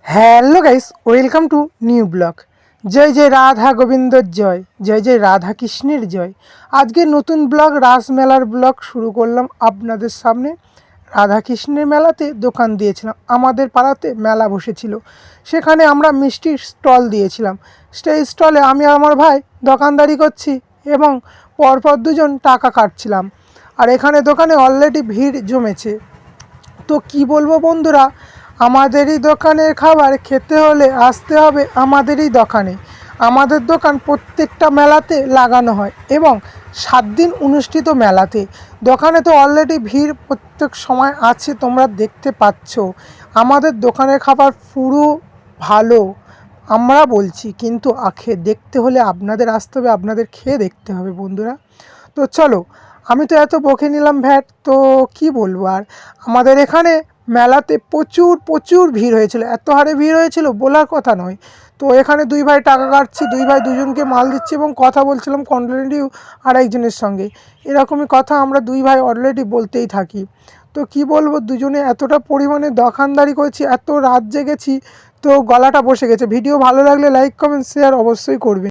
Hello guys, welcome to new blog. জয় জয় রাধা গোবিন্দর জয়, জয় জয় রাধা কৃষ্ণের জয়। আজকে নতুন ব্লগ রাসমেলার ব্লগ শুরু করলাম আপনাদের সামনে। রাধা কৃষ্ণের মেলাতে দোকান দিয়েছিলাম, আমাদের পাড়াতে মেলা বসেছিল, সেখানে আমরা মিষ্টির স্টল দিয়েছিলাম। সেই স্টলে আমি আর আমার ভাই দোকানদারি করছি এবং পরপর দুজন টাকা কাটছিলাম। আর এখানে দোকানে অলরেডি ভিড় জমেছে। তো কি বলবো বন্ধুরা, আমাদেরই দোকানের খাবার খেতে হলে আসতে হবে আমাদেরই দোকানে। আমাদের দোকান প্রত্যেকটা মেলাতে লাগানো হয় এবং 7 দিন অনুষ্ঠিত মেলাতে। দোকানে তো অলরেডি ভিড় প্রত্যেক সময় আছে, তোমরা দেখতে পাচ্ছ। আমাদের দোকানের খাবার পুরো ভালো আমরা বলছি, কিন্তু দেখতে হলে আপনাদের আসতে হবে, আপনাদের খেয়ে দেখতে হবে বন্ধুরা। তো চলো, আমি তো এত বকে নিলাম ভ্যাট, তো কি বলবো আর। আমাদের এখানে মেলাতে প্রচুর প্রচুর ভিড় হয়েছিল, এত হারে ভিড় হয়েছিল বলার কথা নয়। তো এখানে দুই ভাই টাকা কাটছি, দুই ভাই দুজনকে মাল দিচ্ছি এবং কথা বলছিলাম কন্টিনিউ আরেকজনের সঙ্গে। এরকমই কথা আমরা দুই ভাই অলরেডি বলতেই থাকি। তো কি বলবো, দুজনে এতটা পরিমাণে দোকানদারি করেছি, এত রাত জেগেছি, তো গলাটা বসে গেছে। ভিডিও ভালো লাগলে লাইক কমেন্ট শেয়ার অবশ্যই করবে।